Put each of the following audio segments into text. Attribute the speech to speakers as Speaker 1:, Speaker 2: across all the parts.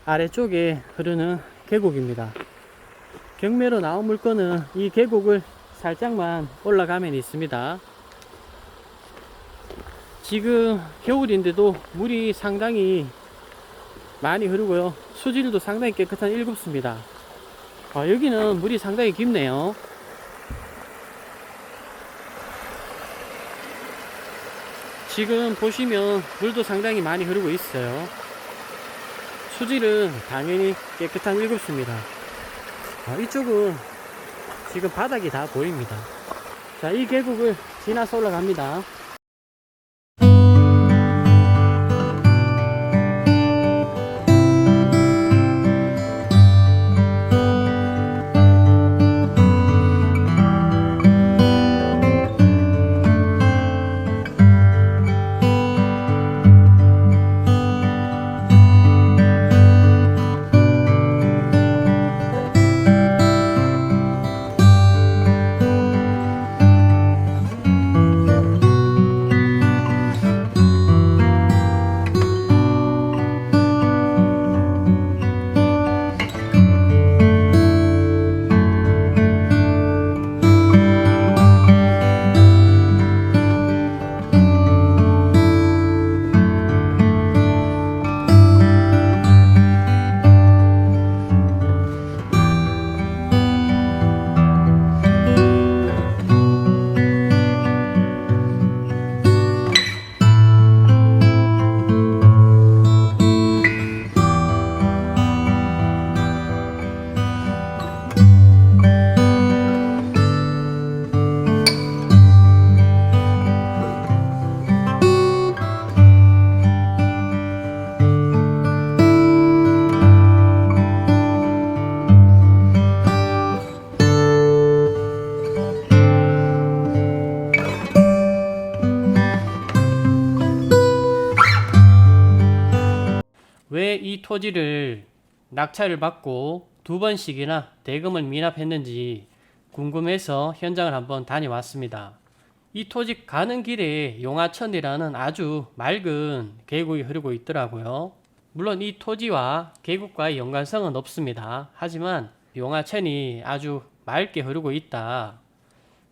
Speaker 1: 아래쪽에 흐르는 계곡입니다. 경매로 나온 물건은 이 계곡을 살짝만 올라가면 있습니다. 지금 겨울인데도 물이 상당히 많이 흐르고요. 수질도 상당히 깨끗한 일급수입니다. 여기는 물이 상당히 깊네요. 지금 보시면 물도 상당히 많이 흐르고 있어요. 수질은 당연히 깨끗한 일급수입니다. 이쪽은 지금 바닥이 다 보입니다. 자, 이 계곡을 지나서 올라갑니다. 왜 이 토지를 낙찰을 받고 두 번씩이나 대금을 미납했는지 궁금해서 현장을 한번 다녀왔습니다. 이 토지 가는 길에 용하천이라는 아주 맑은 계곡이 흐르고 있더라고요. 물론 이 토지와 계곡과의 연관성은 없습니다. 하지만 용하천이 아주 맑게 흐르고 있다.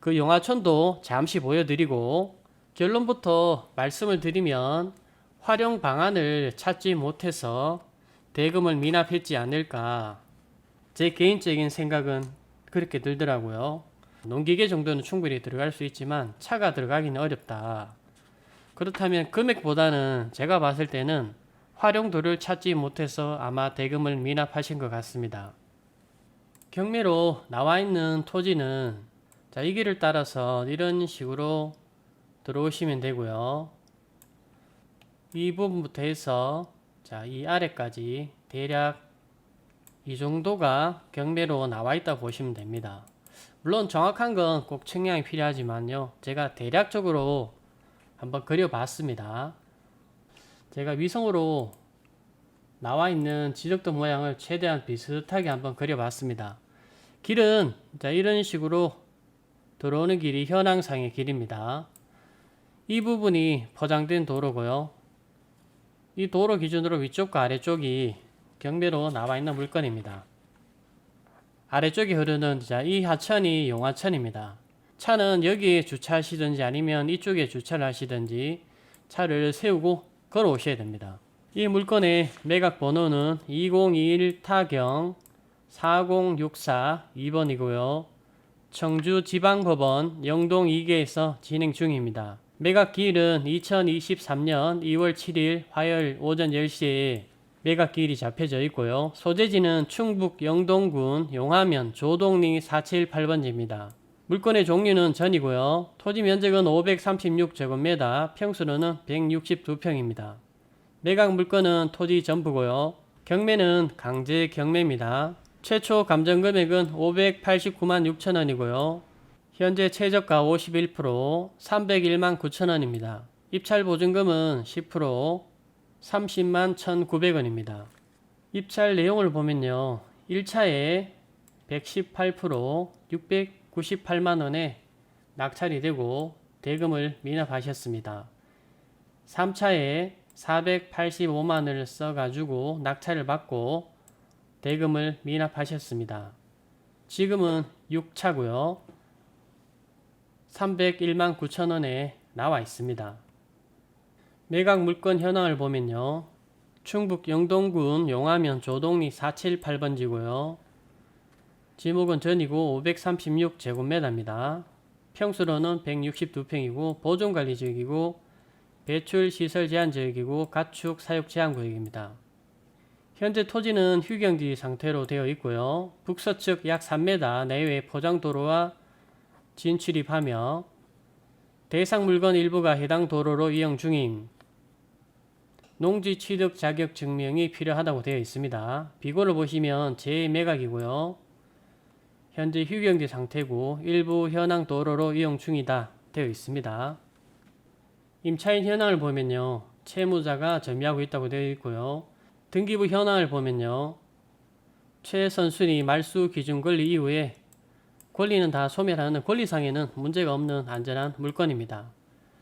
Speaker 1: 그 용하천도 잠시 보여드리고 결론부터 말씀을 드리면 활용 방안을 찾지 못해서 대금을 미납했지 않을까. 제 개인적인 생각은 그렇게 들더라고요. 농기계 정도는 충분히 들어갈 수 있지만 차가 들어가기는 어렵다. 그렇다면 금액보다는 제가 봤을 때는 활용도를 찾지 못해서 아마 대금을 미납하신 것 같습니다. 경매로 나와 있는 토지는 자, 이 길을 따라서 이런 식으로 들어오시면 되고요. 이 부분부터 해서 자, 이 아래까지 대략 이 정도가 경매로 나와 있다 보시면 됩니다. 물론 정확한 건 꼭 측량이 필요하지만요. 제가 대략적으로 한번 그려봤습니다. 제가 위성으로 나와 있는 지적도 모양을 최대한 비슷하게 한번 그려봤습니다. 길은 자, 이런 식으로 들어오는 길이 현황상의 길입니다. 이 부분이 포장된 도로고요. 이 도로 기준으로 위쪽과 아래쪽이 경매로 나와 있는 물건입니다. 아래쪽에 흐르는 자, 이 하천이 용하천입니다. 차는 여기에 주차하시든지 아니면 이쪽에 주차를 하시든지 차를 세우고 걸어오셔야 됩니다. 이 물건의 매각 번호는 2021 타경 4064 2번이고요. 청주지방법원 영동 2개에서 진행 중입니다. 매각 기일은 2023년 2월 7일 화요일 오전 10시에 매각 기일이 잡혀져 있고요. 소재지는 충북 영동군 용하면 조동리 478번지입니다. 물건의 종류는 전이고요. 토지 면적은 536제곱미터, 평수로는 162평입니다. 매각 물건은 토지 전부고요. 경매는 강제 경매입니다. 최초 감정 금액은 589만 6천원이고요. 현재 최저가 51%, 301만 9천원입니다. 입찰 보증금은 10%, 30만 1,900원입니다. 입찰 내용을 보면요. 1차에 118%, 698만원에 낙찰이 되고 대금을 미납하셨습니다. 3차에 485만을 써가지고 낙찰을 받고 대금을 미납하셨습니다. 지금은 6차고요. 301만 9천원에 나와 있습니다. 매각 물건 현황을 보면요. 충북 영동군 용화면 조동리 478번지고요. 지목은 전이고 536제곱미터입니다. 평수로는 162평이고 보존관리지역이고 배출시설 제한지역이고 가축 사육 제한구역입니다. 현재 토지는 휴경지 상태로 되어 있고요. 북서측 약 3m 내외의 포장도로와 진출입하며 대상 물건 일부가 해당 도로로 이용 중임 농지 취득 자격 증명이 필요하다고 되어 있습니다. 비고를 보시면 재매각이고요. 현재 휴경지 상태고 일부 현황 도로로 이용 중이다 되어 있습니다. 임차인 현황을 보면요. 채무자가 점유하고 있다고 되어 있고요. 등기부 현황을 보면요. 최선순위 말소 기준 권리 이후에 권리는 다 소멸하는 권리상에는 문제가 없는 안전한 물건입니다.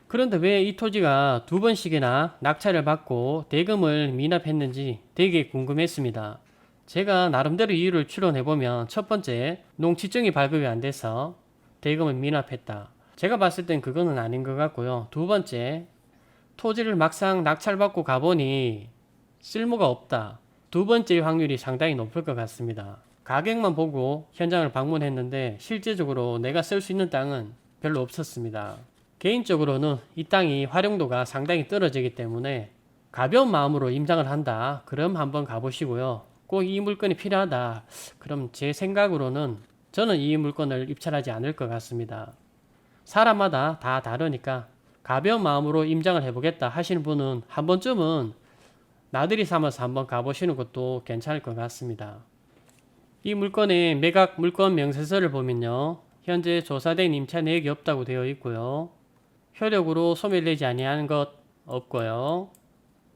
Speaker 1: 그런데 왜 이 토지가 두 번씩이나 낙찰을 받고 대금을 미납했는지 되게 궁금했습니다. 제가 나름대로 이유를 추론해보면 첫 번째, 농지증이 발급이 안 돼서 대금을 미납했다. 제가 봤을 땐 그거는 아닌 것 같고요. 두 번째, 토지를 막상 낙찰받고 가보니 쓸모가 없다. 두 번째 확률이 상당히 높을 것 같습니다. 가격만 보고 현장을 방문했는데 실제적으로 내가 쓸 수 있는 땅은 별로 없었습니다. 개인적으로는 이 땅이 활용도가 상당히 떨어지기 때문에 가벼운 마음으로 임장을 한다. 그럼 한번 가보시고요. 꼭 이 물건이 필요하다. 그럼 제 생각으로는 저는 이 물건을 입찰하지 않을 것 같습니다. 사람마다 다 다르니까 가벼운 마음으로 임장을 해보겠다 하시는 분은 한 번쯤은 나들이 삼아서 한번 가보시는 것도 괜찮을 것 같습니다. 이 물건의 매각 물건 명세서를 보면요. 현재 조사된 임차 내역이 없다고 되어 있고요. 효력으로 소멸되지 아니하는 것 없고요.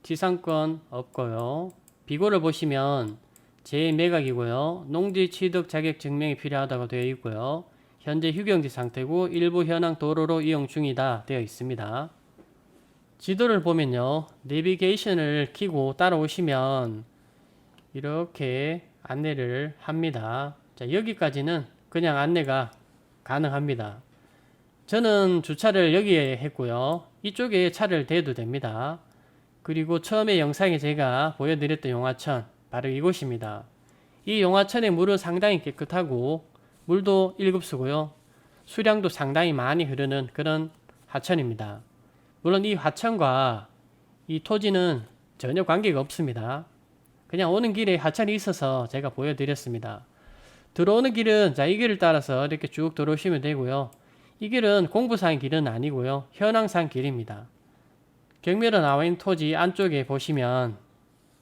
Speaker 1: 지상권 없고요. 비고를 보시면 재매각이고요. 농지 취득 자격 증명이 필요하다고 되어 있고요. 현재 휴경지 상태고 일부 현황 도로로 이용 중이다 되어 있습니다. 지도를 보면요. 내비게이션을 켜고 따라오시면 이렇게 안내를 합니다. 자, 여기까지는 그냥 안내가 가능합니다. 저는 주차를 여기에 했고요. 이쪽에 차를 대도 됩니다. 그리고 처음에 영상에 제가 보여드렸던 용화천 바로 이곳입니다. 이 용화천의 물은 상당히 깨끗하고 물도 1급수고요. 수량도 상당히 많이 흐르는 그런 하천입니다. 물론 이 하천과 이 토지는 전혀 관계가 없습니다. 그냥 오는 길에 하천이 있어서 제가 보여드렸습니다. 들어오는 길은 이 길을 따라서 이렇게 쭉 들어오시면 되고요. 이 길은 공부상 길은 아니고요. 현황상 길입니다. 경매로 나와 있는 토지 안쪽에 보시면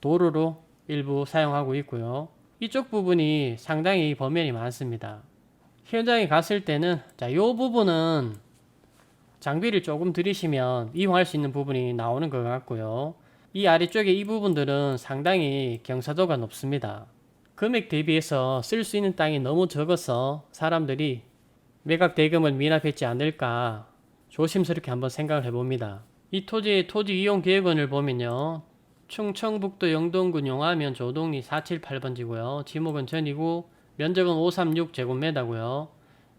Speaker 1: 도로로 일부 사용하고 있고요. 이쪽 부분이 상당히 범면이 많습니다. 현장에 갔을 때는 이 부분은 장비를 조금 들이시면 이용할 수 있는 부분이 나오는 것 같고요. 이 아래쪽에 이 부분들은 상당히 경사도가 높습니다. 금액 대비해서 쓸 수 있는 땅이 너무 적어서 사람들이 매각 대금을 미납했지 않을까 조심스럽게 한번 생각을 해봅니다. 이 토지의 토지 이용 계획원을 보면요. 충청북도 영동군 용화면 조동리 478번지고요. 지목은 전이고 면적은 536제곱미터고요.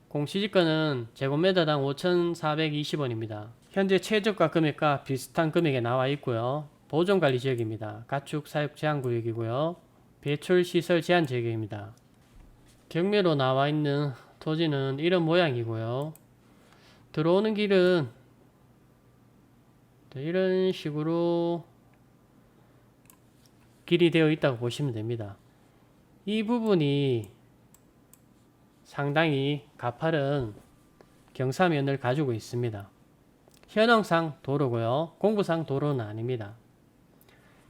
Speaker 1: 공시지가는 제곱미터당 5,420원입니다. 현재 최저가 금액과 비슷한 금액에 나와 있고요. 보존관리지역입니다. 가축 사육 제한구역이고요. 배출시설 제한지역입니다. 경매로 나와 있는 토지는 이런 모양이고요. 들어오는 길은 이런 식으로 길이 되어 있다고 보시면 됩니다. 이 부분이 상당히 가파른 경사면을 가지고 있습니다. 현황상 도로고요. 공부상 도로는 아닙니다.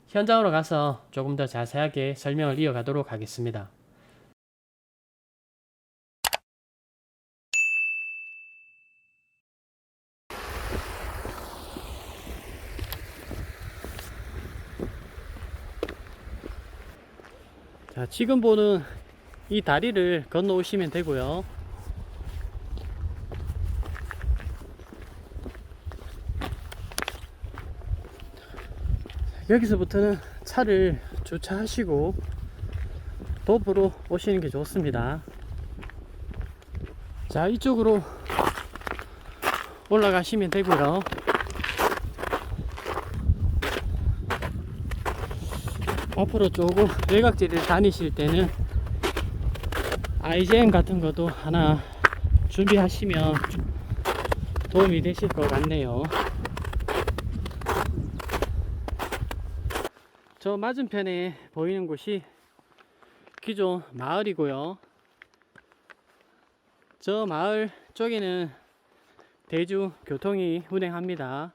Speaker 1: 현장으로 가서 조금 더 자세하게 설명을 이어가도록 하겠습니다. 자, 지금 보는 이 다리를 건너오시면 되고요. 여기서부터는 차를 주차하시고 도보로 오시는 게 좋습니다. 자, 이쪽으로 올라가시면 되고요. 앞으로 조금 외곽지를 다니실 때는 IGM 같은 것도 하나 준비하시면 도움이 되실 것 같네요. 저 맞은편에 보이는 곳이 기존 마을이고요. 저 마을 쪽에는 대중교통이 운행합니다.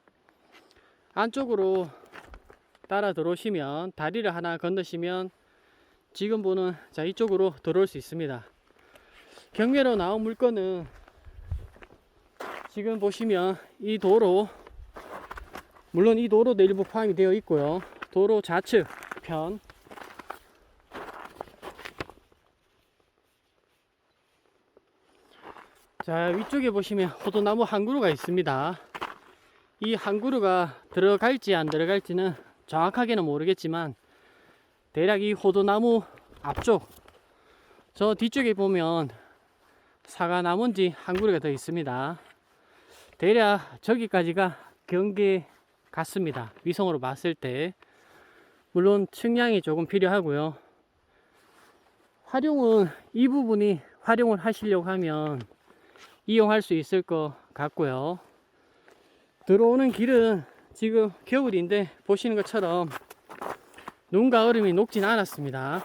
Speaker 1: 안쪽으로 따라 들어오시면 다리를 하나 건너시면 지금 보는 자 이쪽으로 들어올 수 있습니다. 경매로 나온 물건은 지금 보시면 이 도로, 물론 이 도로도 일부 포함이 되어 있고요. 도로 좌측 편, 자 위쪽에 보시면 호도나무 한 그루가 있습니다. 이 한 그루가 들어갈지 안 들어갈지는 정확하게는 모르겠지만 대략 이 호도나무 앞쪽 저 뒤쪽에 보면 사과나무인지 한 그루가 더 있습니다. 대략 저기까지가 경계 같습니다. 위성으로 봤을 때. 물론 측량이 조금 필요하고요. 활용은 이 부분이 활용을 하시려고 하면 이용할 수 있을 것 같고요. 들어오는 길은 지금 겨울인데 보시는 것처럼 눈과 얼음이 녹진 않았습니다.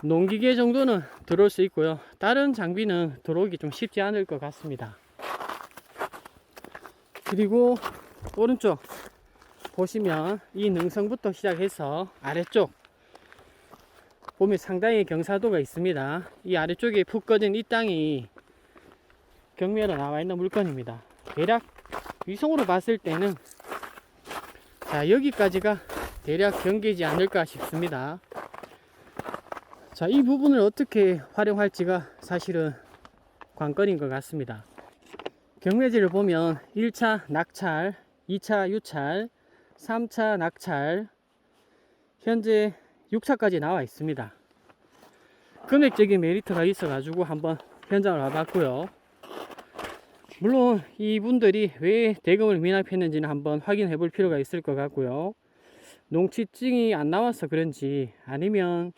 Speaker 1: 농기계 정도는 들어올 수 있고요. 다른 장비는 들어오기 좀 쉽지 않을 것 같습니다. 그리고 오른쪽 보시면 이 능선부터 시작해서 아래쪽 보면 상당히 경사도가 있습니다. 이 아래쪽에 푹 꺼진 이 땅이 경매로 나와 있는 물건입니다. 대략 위성으로 봤을 때는 자 여기까지가 대략 경계지 않을까 싶습니다. 자, 이 부분을 어떻게 활용할지가 사실은 관건인 것 같습니다. 경매지를 보면 1차 낙찰, 2차 유찰, 3차 낙찰, 현재 6차까지 나와 있습니다. 금액적인 메리트가 있어 가지고 한번 현장을 와봤고요. 물론 이분들이 왜 대금을 미납했는지는 한번 확인해 볼 필요가 있을 것 같고요. 농취증이 안 나와서 그런지 아니면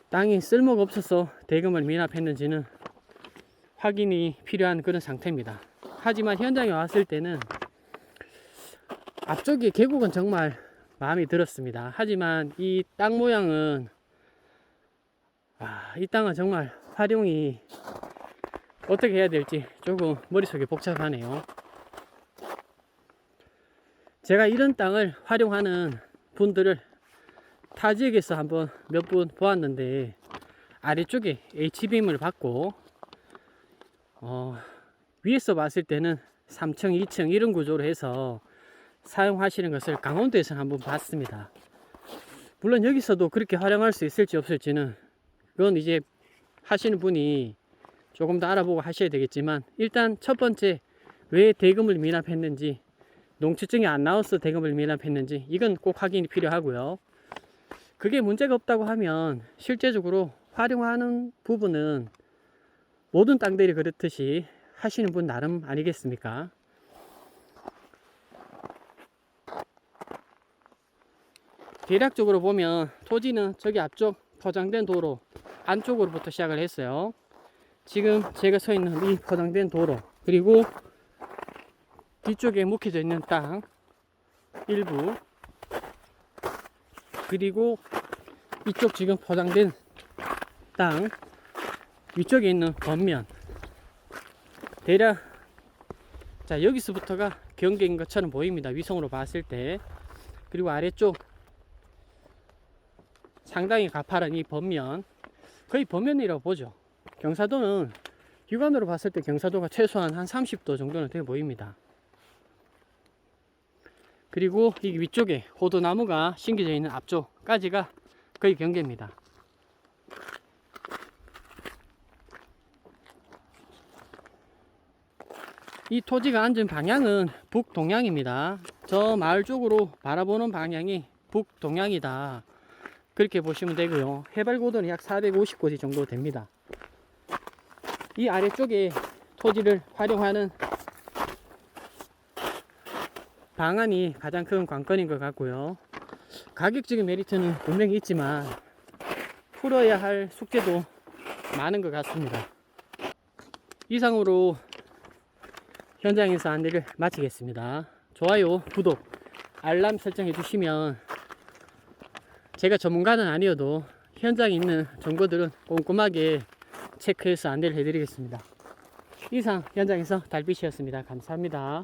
Speaker 1: 땅이 쓸모가 없어서 대금을 미납했는지는 확인이 필요한 그런 상태입니다. 하지만 현장에 왔을 때는 앞쪽에 계곡은 정말 마음에 들었습니다. 하지만 이 땅 모양은 이 땅은 정말 활용이 어떻게 해야 될지 조금 머릿속에 복잡하네요. 제가 이런 땅을 활용하는 분들을 타 지역에서 한번 몇 분 보았는데 아래쪽에 H빔을 받고 위에서 봤을 때는 3층, 2층 이런 구조로 해서 사용하시는 것을 강원도에서 한번 봤습니다. 물론 여기서도 그렇게 활용할 수 있을지 없을지는 그건 이제 하시는 분이 조금 더 알아보고 하셔야 되겠지만 일단 첫 번째 왜 대금을 미납했는지 농취증이 안 나와서 대금을 미납했는지 이건 꼭 확인이 필요하고요. 그게 문제가 없다고 하면 실제적으로 활용하는 부분은 모든 땅들이 그렇듯이 하시는 분 나름 아니겠습니까? 대략적으로 보면 토지는 저기 앞쪽 포장된 도로 안쪽으로부터 시작을 했어요. 지금 제가 서 있는 이 포장된 도로 그리고 뒤쪽에 묵혀져 있는 땅 일부 그리고 이쪽 지금 포장된 땅 위쪽에 있는 겉면 대략 자 여기서부터가 경계인 것처럼 보입니다. 위성으로 봤을 때. 그리고 아래쪽 상당히 가파른 이 겉면 거의 겉면이라고 보죠. 경사도는 육안으로 봤을 때 경사도가 최소한 한 30도 정도는 돼 보입니다. 그리고 이 위쪽에 호도나무가 심겨져 있는 앞쪽까지가 거의 경계입니다. 이 토지가 앉은 방향은 북동향입니다. 저 마을 쪽으로 바라보는 방향이 북동향이다. 그렇게 보시면 되고요. 해발 고도는 약 450고지 정도 됩니다. 이 아래쪽에 토지를 활용하는 방안이 가장 큰 관건인 것 같고요. 가격적인 메리트는 분명히 있지만 풀어야 할 숙제도 많은 것 같습니다. 이상으로 현장에서 안내를 마치겠습니다. 좋아요, 구독, 알람 설정해 주시면 제가 전문가는 아니어도 현장에 있는 정보들은 꼼꼼하게 체크해서 안내를 해드리겠습니다. 이상 현장에서 달빛이었습니다. 감사합니다.